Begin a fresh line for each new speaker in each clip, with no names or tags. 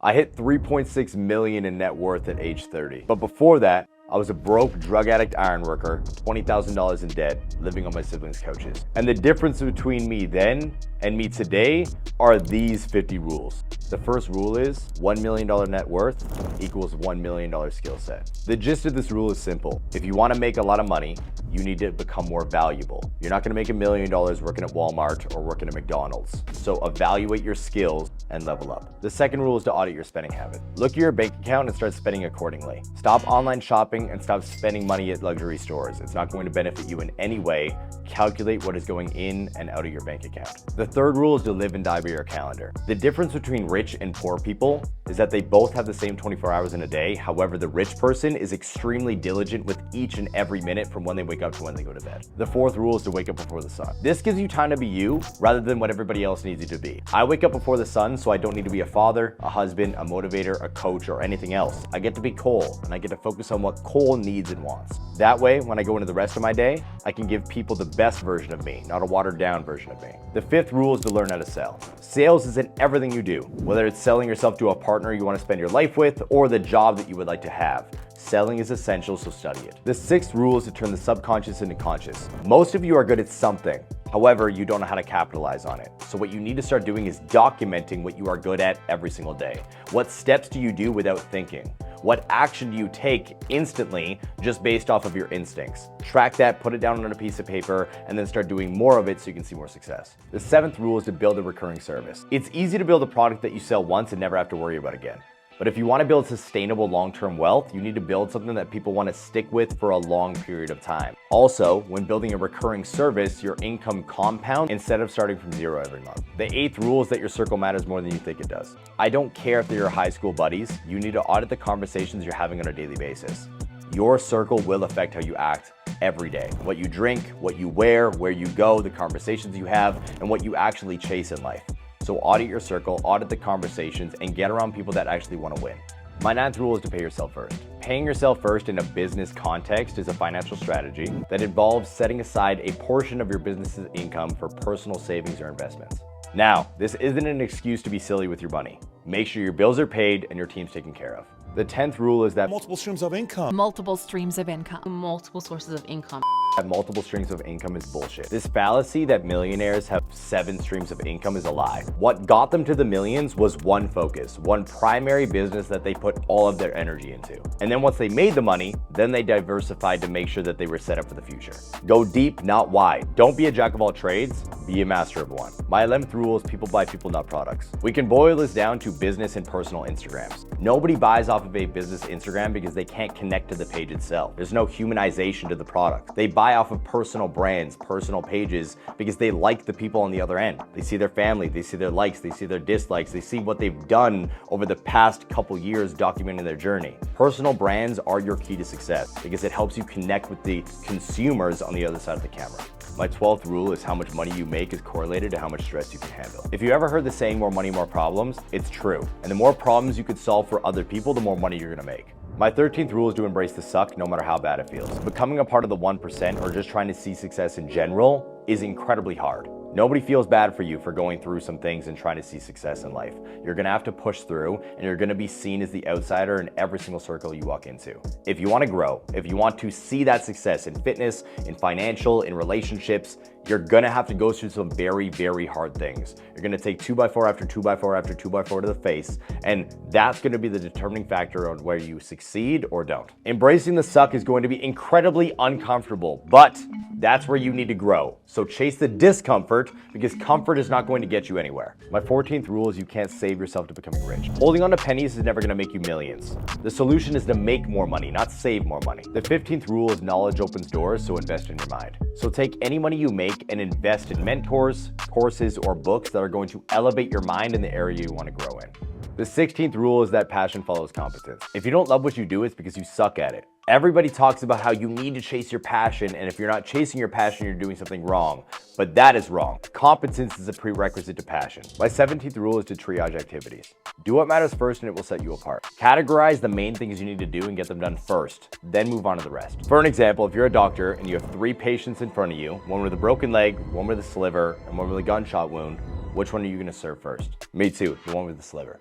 I hit 3.6 million in net worth at age 30. But before that, I was a broke drug addict iron worker, $20,000 in debt, living on my siblings' couches. And the difference between me then and me today are these 50 rules. The first rule is $1 million net worth equals $1 million skill set. The gist of this rule is simple. If you want to make a lot of money, you need to become more valuable. You're not going to make $1 million working at Walmart or working at McDonald's. So evaluate your skills and level up. The second rule is to audit your spending habit. Look at your bank account and start spending accordingly. Stop online shopping and stop spending money at luxury stores. It's not going to benefit you in any way. Calculate what is going in and out of your bank account. The third rule is to live and die by your calendar. The difference between rich and poor people is that they both have the same 24 hours in a day. However, the rich person is extremely diligent with each and every minute from when they wake up to when they go to bed. The fourth rule is to wake up before the sun. This gives you time to be you rather than what everybody else needs you to be. I wake up before the sun, so I don't need to be a father, a husband, a motivator, a coach, or anything else. I get to be Cole, and I get to focus on what Cole needs and wants. That way, when I go into the rest of my day, I can give people the best version of me, not a watered down version of me. The fifth rule is to learn how to sell. Sales is in everything you do, whether it's selling yourself to a partner you want to spend your life with or the job that you would like to have. Selling is essential, so study it. The sixth rule is to turn the subconscious into conscious. Most of you are good at something. However, you don't know how to capitalize on it. So what you need to start doing is documenting what you are good at every single day. What steps do you do without thinking? What action do you take instantly just based off of your instincts? Track that, put it down on a piece of paper, and then start doing more of it so you can see more success. The seventh rule is to build a recurring service. It's easy to build a product that you sell once and never have to worry about again. But if you want to build sustainable long-term wealth, you need to build something that people want to stick with for a long period of time. Also, when building a recurring service, your income compounds instead of starting from zero every month. The eighth rule is that your circle matters more than you think it does. I don't care if they're your high school buddies, you need to audit the conversations you're having on a daily basis. Your circle will affect how you act every day. What you drink, what you wear, where you go, the conversations you have, and what you actually chase in life. So audit your circle, audit the conversations, and get around people that actually want to win. My ninth rule is to pay yourself first. Paying yourself first in a business context is a financial strategy that involves setting aside a portion of your business's income for personal savings or investments. Now, this isn't an excuse to be silly with your money. Make sure your bills are paid and your team's taken care of. The 10th rule is that
multiple streams of income.
Multiple streams of income.
Multiple sources of income.
multiple streams of income is bullshit. This fallacy that millionaires have 7 streams of income is a lie. What got them to the millions was one focus, one primary business that they put all of their energy into. And then once they made the money, then they diversified to make sure that they were set up for the future. Go deep, not wide. Don't be a jack of all trades, be a master of one. My 11th rule is people buy people, not products. We can boil this down to business and personal Instagrams. Nobody buys off of a business Instagram because they can't connect to the page itself. There's no humanization to the product. They buy off of personal brands, personal pages, because they like the people on the other end. They see their family, they see their likes, they see their dislikes, they see what they've done over the past couple years documenting their journey. Personal brands are your key to success because it helps you connect with the consumers on the other side of the camera. My 12th rule is how much money you make is correlated to how much stress you can handle. If you ever heard the saying, more money, more problems, it's true. And the more problems you could solve for other people, the more money you're gonna make. My 13th rule is to embrace the suck no matter how bad it feels. Becoming a part of the 1% or just trying to see success in general is incredibly hard. Nobody feels bad for you for going through some things and trying to see success in life. You're gonna have to push through and you're gonna be seen as the outsider in every single circle you walk into. If you wanna grow, if you want to see that success in fitness, in financial, in relationships, you're gonna have to go through some very, very hard things. You're gonna take 2x4 after 2x4 after 2x4 to the face, and that's gonna be the determining factor on where you succeed or don't. Embracing the suck is going to be incredibly uncomfortable, but that's where you need to grow. So chase the discomfort because comfort is not going to get you anywhere. My 14th rule is you can't save yourself to becoming rich. Holding on to pennies is never gonna make you millions. The solution is to make more money, not save more money. The 15th rule is knowledge opens doors, so invest in your mind. So take any money you make and invest in mentors, courses, or books that are going to elevate your mind in the area you want to grow in. The 16th rule is that passion follows competence. If you don't love what you do, it's because you suck at it. Everybody talks about how you need to chase your passion, and if you're not chasing your passion, you're doing something wrong. But that is wrong. Competence is a prerequisite to passion. My 17th rule is to triage activities. Do what matters first and it will set you apart. Categorize the main things you need to do and get them done first, then move on to the rest. For an example, if you're a doctor and you have 3 patients in front of you, one with a broken leg, one with a sliver, and one with a gunshot wound, Which one are you gonna serve first? Me too, the one with the sliver.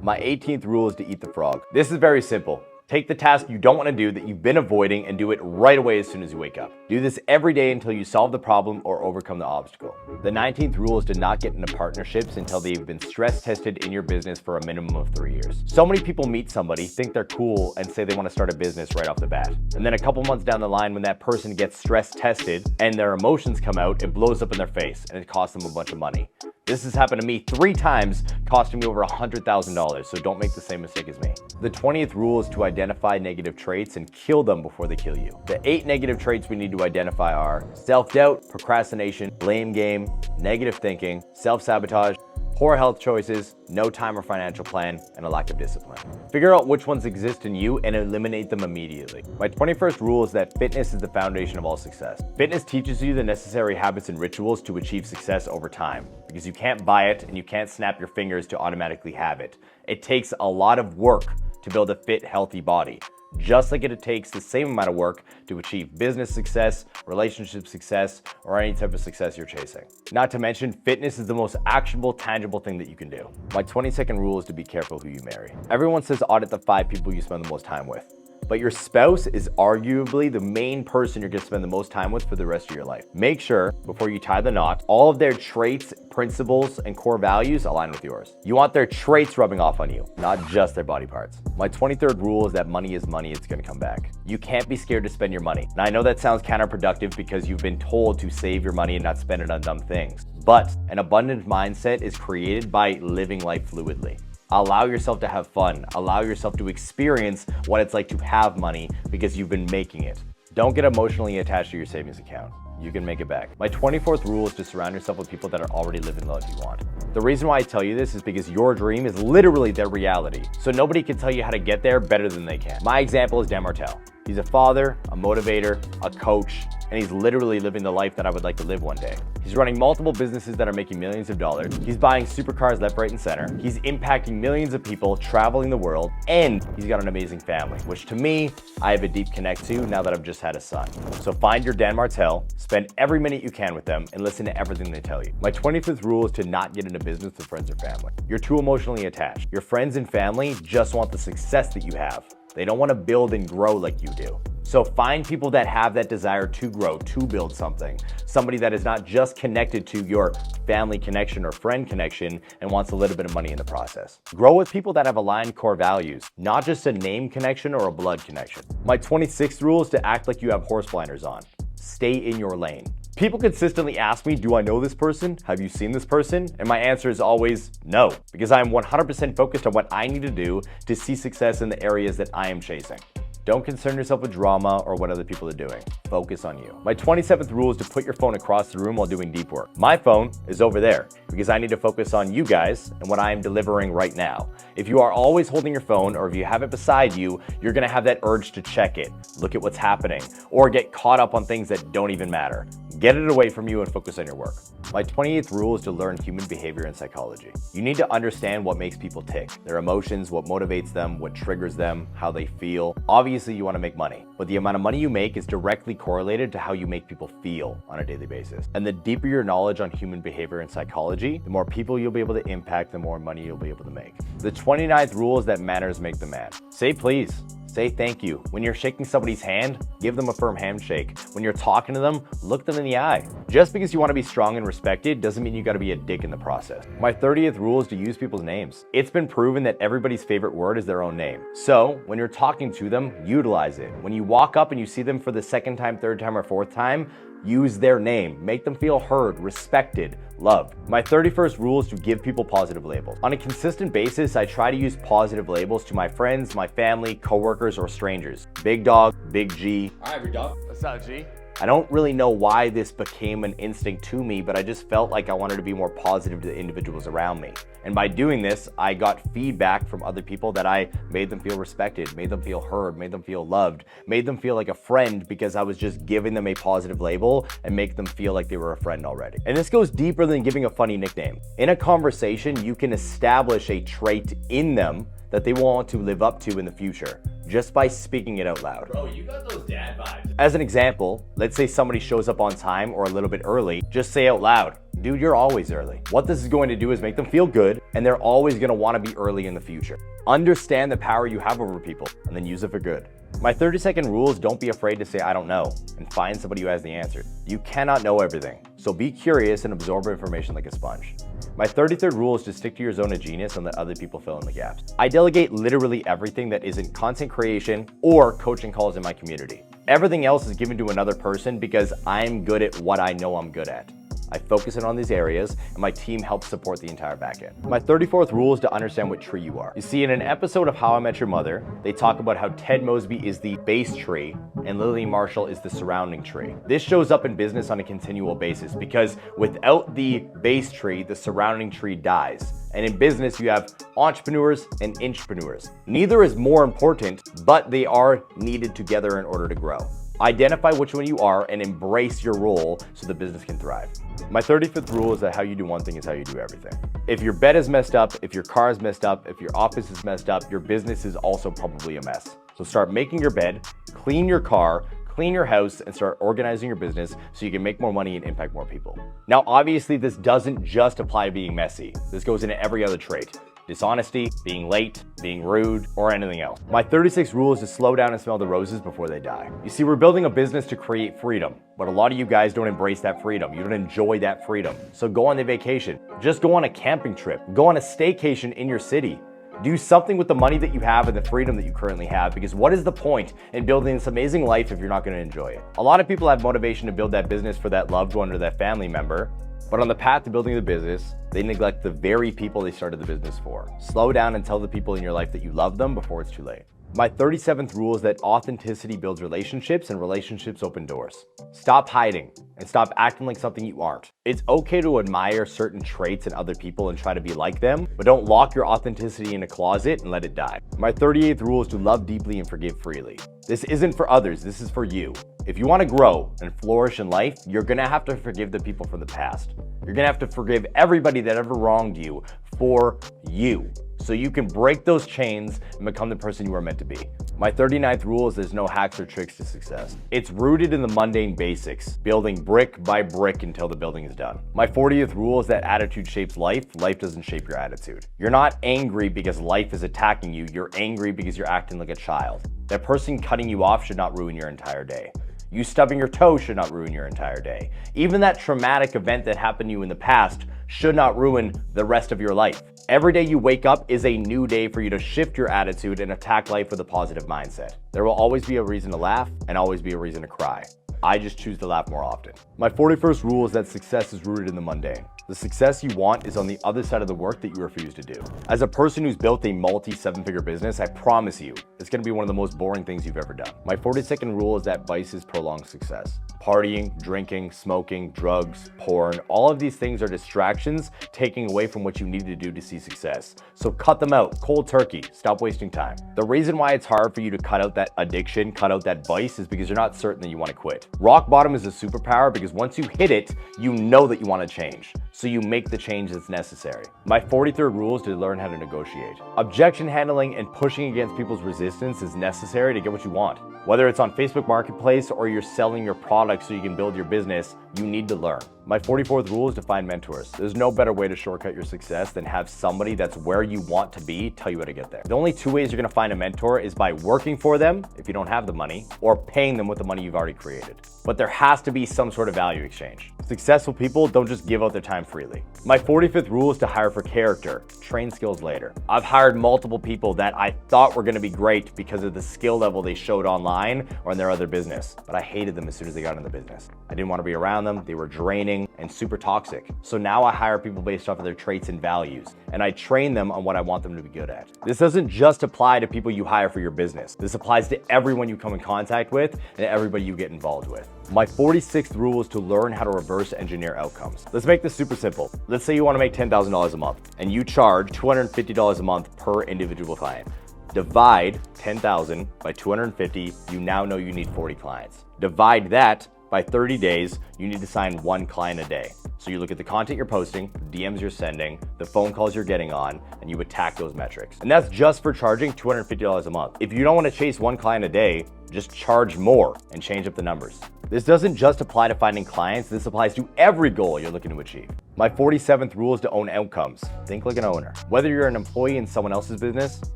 My 18th rule is to eat the frog. This is very simple. Take the task you don't want to do that you've been avoiding and do it right away as soon as you wake up. Do this every day until you solve the problem or overcome the obstacle. The 19th rule is to not get into partnerships until they've been stress tested in your business for a minimum of 3 years. So many people meet somebody, think they're cool, and say they want to start a business right off the bat. And then a couple months down the line, when that person gets stress tested and their emotions come out, it blows up in their face and it costs them a bunch of money. This has happened to me 3 times, costing me over $100,000, so don't make the same mistake as me. The 20th rule is to identify negative traits and kill them before they kill you. The 8 negative traits we need to identify are self-doubt, procrastination, blame game, negative thinking, self-sabotage, poor health choices, no time or financial plan, and a lack of discipline. Figure out which ones exist in you and eliminate them immediately. My 21st rule is that fitness is the foundation of all success. Fitness teaches you the necessary habits and rituals to achieve success over time, because you can't buy it and you can't snap your fingers to automatically have it. It takes a lot of work to build a fit, healthy body. Just like it takes the same amount of work to achieve business success, relationship success, or any type of success you're chasing. Not to mention, fitness is the most actionable, tangible thing that you can do. My 22nd rule is to be careful who you marry. Everyone says audit the 5 people you spend the most time with. But your spouse is arguably the main person you're gonna spend the most time with for the rest of your life. Make sure, before you tie the knot, all of their traits, principles, and core values align with yours. You want their traits rubbing off on you, not just their body parts. My 23rd rule is that money is money, it's gonna come back. You can't be scared to spend your money. Now I know that sounds counterproductive because you've been told to save your money and not spend it on dumb things. But an abundant mindset is created by living life fluidly. Allow yourself to have fun. Allow yourself to experience what it's like to have money because you've been making it. Don't get emotionally attached to your savings account. You can make it back. My 24th rule is to surround yourself with people that are already living the life you want. The reason why I tell you this is because your dream is literally their reality. So nobody can tell you how to get there better than they can. My example is Dan Martell. He's a father, a motivator, a coach, and he's literally living the life that I would like to live one day. He's running multiple businesses that are making millions of dollars. He's buying supercars left, right, and center. He's impacting millions of people, traveling the world, and he's got an amazing family, which to me, I have a deep connect to now that I've just had a son. So find your Dan Martell, spend every minute you can with them, and listen to everything they tell you. My 25th rule is to not get into business with friends or family. You're too emotionally attached. Your friends and family just want the success that you have. They don't want to build and grow like you do. So find people that have that desire to grow, to build something. Somebody that is not just connected to your family connection or friend connection and wants a little bit of money in the process. Grow with people that have aligned core values, not just a name connection or a blood connection. My 26th rule is to act like you have horse blinders on. Stay in your lane. People consistently ask me, do I know this person? Have you seen this person? And my answer is always no, because I am 100% focused on what I need to do to see success in the areas that I am chasing. Don't concern yourself with drama or what other people are doing. Focus on you. My 27th rule is to put your phone across the room while doing deep work. My phone is over there because I need to focus on you guys and what I am delivering right now. If you are always holding your phone or if you have it beside you, you're gonna have that urge to check it, look at what's happening, or get caught up on things that don't even matter. Get it away from you and focus on your work. My 28th rule is to learn human behavior and psychology. You need to understand what makes people tick, their emotions, what motivates them, what triggers them, how they feel. Obviously, you want to make money, but the amount of money you make is directly correlated to how you make people feel on a daily basis. And the deeper your knowledge on human behavior and psychology, the more people you'll be able to impact, the more money you'll be able to make. The 29th rule is that manners make the man. Say please. Say thank you. When you're shaking somebody's hand, give them a firm handshake. When you're talking to them, look them in the eye. Just because you want to be strong and respected doesn't mean you got to be a dick in the process. My 30th rule is to use people's names. It's been proven that everybody's favorite word is their own name. So when you're talking to them, utilize it. When you walk up and you see them for the second time, third time, or fourth time, use their name. Make them feel heard, respected, loved. My 31st rule is to give people positive labels. On a consistent basis, I try to use positive labels to my friends, my family, coworkers, or strangers. Big dog, big G.
All right, big dog. What's up, G?
I don't really know why this became an instinct to me, but I just felt like I wanted to be more positive to the individuals around me. And by doing this, I got feedback from other people that I made them feel respected, made them feel heard, made them feel loved, made them feel like a friend because I was just giving them a positive label and make them feel like they were a friend already. And this goes deeper than giving a funny nickname. In a conversation, you can establish a trait in them that they want to live up to in the future just by speaking it out loud.
Bro, you got those dad vibes.
As an example, let's say somebody shows up on time or a little bit early, just say out loud, Dude, you're always early. What this is going to do is make them feel good, and they're always going to want to be early in the future. Understand the power you have over people, and then use it for good. My 30-second rule is don't be afraid to say I don't know, and find somebody who has the answer. You cannot know everything, so be curious and absorb information like a sponge. My 33rd rule is to stick to your zone of genius and let other people fill in the gaps. I delegate literally everything that isn't content creation or coaching calls in my community. Everything else is given to another person because I'm good at what I know I'm good at. I focus in on these areas, and my team helps support the entire backend. My 34th rule is to understand what tree you are. You see, in an episode of How I Met Your Mother, they talk about how Ted Mosby is the base tree and Lily Marshall is the surrounding tree. This shows up in business on a continual basis because without the base tree, the surrounding tree dies. And in business, you have entrepreneurs and intrapreneurs. Neither is more important, but they are needed together in order to grow. Identify which one you are and embrace your role so the business can thrive. My 35th rule is that how you do one thing is how you do everything. If your bed is messed up, if your car is messed up, if your office is messed up, your business is also probably a mess. So start making your bed, clean your car, clean your house, and start organizing your business so you can make more money and impact more people. Now, obviously, this doesn't just apply to being messy. This goes into every other trait. Dishonesty, being late, being rude, or anything else. My 36th rule is to slow down and smell the roses before they die. You see, we're building a business to create freedom, but a lot of you guys don't embrace that freedom. You don't enjoy that freedom. So go on a vacation. Just go on a camping trip. Go on a staycation in your city. Do something with the money that you have and the freedom that you currently have, because what is the point in building this amazing life if you're not going to enjoy it? A lot of people have motivation to build that business for that loved one or that family member, but on the path to building the business, they neglect the very people they started the business for. Slow down and tell the people in your life that you love them before it's too late. My 37th rule is that authenticity builds relationships and relationships open doors. Stop hiding and stop acting like something you aren't. It's okay to admire certain traits in other people and try to be like them, but don't lock your authenticity in a closet and let it die. My 38th rule is to love deeply and forgive freely. This isn't for others, this is for you. If you want to grow and flourish in life, you're gonna have to forgive the people from the past. You're gonna have to forgive everybody that ever wronged you for you, so you can break those chains and become the person you are meant to be. My 39th rule is there's no hacks or tricks to success. It's rooted in the mundane basics, building brick by brick until the building is done. My 40th rule is that attitude shapes life, life doesn't shape your attitude. You're not angry because life is attacking you, you're angry because you're acting like a child. That person cutting you off should not ruin your entire day. You stubbing your toe should not ruin your entire day. Even that traumatic event that happened to you in the past should not ruin the rest of your life. Every day you wake up is a new day for you to shift your attitude and attack life with a positive mindset. There will always be a reason to laugh and always be a reason to cry. I just choose to laugh more often. My 41st rule is that success is rooted in the mundane. The success you want is on the other side of the work that you refuse to do. As a person who's built a multi-7-figure business, I promise you, it's gonna be one of the most boring things you've ever done. My 42nd rule is that vices prolong success. Partying, drinking, smoking, drugs, porn, all of these things are distractions taking away from what you need to do to see success. So cut them out, cold turkey, stop wasting time. The reason why it's hard for you to cut out that addiction, cut out that vice, is because you're not certain that you wanna quit. Rock bottom is a superpower because once you hit it, you know that you wanna change. So you make the change that's necessary. My 43rd rule is to learn how to negotiate. Objection handling and pushing against people's resistance is necessary to get what you want. Whether it's on Facebook Marketplace or you're selling your product so you can build your business, you need to learn. My 44th rule is to find mentors. There's no better way to shortcut your success than have somebody that's where you want to be tell you how to get there. The only two ways you're gonna find a mentor is by working for them, if you don't have the money, or paying them with the money you've already created. But there has to be some sort of value exchange. Successful people don't just give out their time freely. My 45th rule is to hire for character, train skills later. I've hired multiple people that I thought were gonna be great because of the skill level they showed online or in their other business, but I hated them as soon as they got in the business. I didn't want to be around them, they were draining and super toxic. So now I hire people based off of their traits and values, and I train them on what I want them to be good at. This doesn't just apply to people you hire for your business. This applies to everyone you come in contact with and everybody you get involved with. My 46th rule is to learn how to reverse engineer outcomes. Let's make this super simple. Let's say you want to make $10,000 a month and you charge $250 a month per individual client. Divide 10,000 by 250, you now know you need 40 clients. Divide that by 30 days, you need to sign 1 client a day. So you look at the content you're posting, DMs you're sending, the phone calls you're getting on, and you attack those metrics. And that's just for charging $250 a month. If you don't want to chase 1 client a day, just charge more and change up the numbers. This doesn't just apply to finding clients, this applies to every goal you're looking to achieve. My 47th rule is to own outcomes. Think like an owner. Whether you're an employee in someone else's business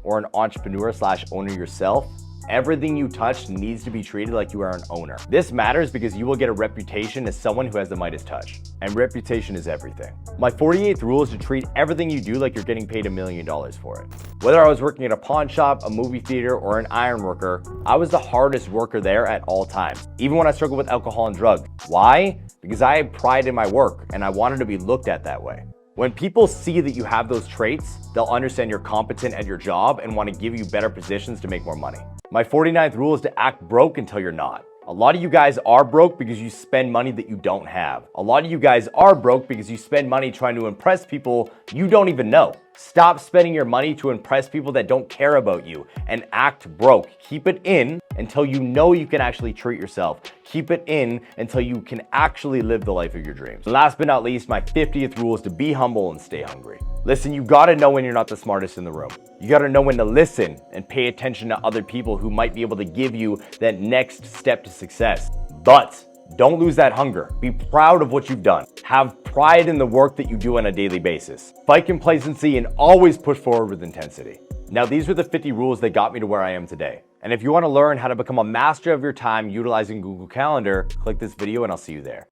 or an entrepreneur/owner yourself, everything you touch needs to be treated like you are an owner. This matters because you will get a reputation as someone who has the Midas touch. And reputation is everything. My 48th rule is to treat everything you do like you're getting paid $1 million for it. Whether I was working at a pawn shop, a movie theater, or an iron worker, I was the hardest worker there at all times, even when I struggled with alcohol and drugs. Why? Because I had pride in my work and I wanted to be looked at that way. When people see that you have those traits, they'll understand you're competent at your job and want to give you better positions to make more money. My 49th rule is to act broke until you're not. A lot of you guys are broke because you spend money that you don't have. A lot of you guys are broke because you spend money trying to impress people you don't even know. Stop spending your money to impress people that don't care about you and act broke. Keep it in until you know you can actually treat yourself. Keep it in until you can actually live the life of your dreams. And last but not least, my 50th rule is to be humble and stay hungry. Listen, you gotta know when you're not the smartest in the room. You gotta know when to listen and pay attention to other people who might be able to give you that next step to success. But don't lose that hunger. Be proud of what you've done. Have pride in the work that you do on a daily basis. Fight complacency and always push forward with intensity. Now, these were the 50 rules that got me to where I am today. And if you want to learn how to become a master of your time utilizing Google Calendar, click this video and I'll see you there.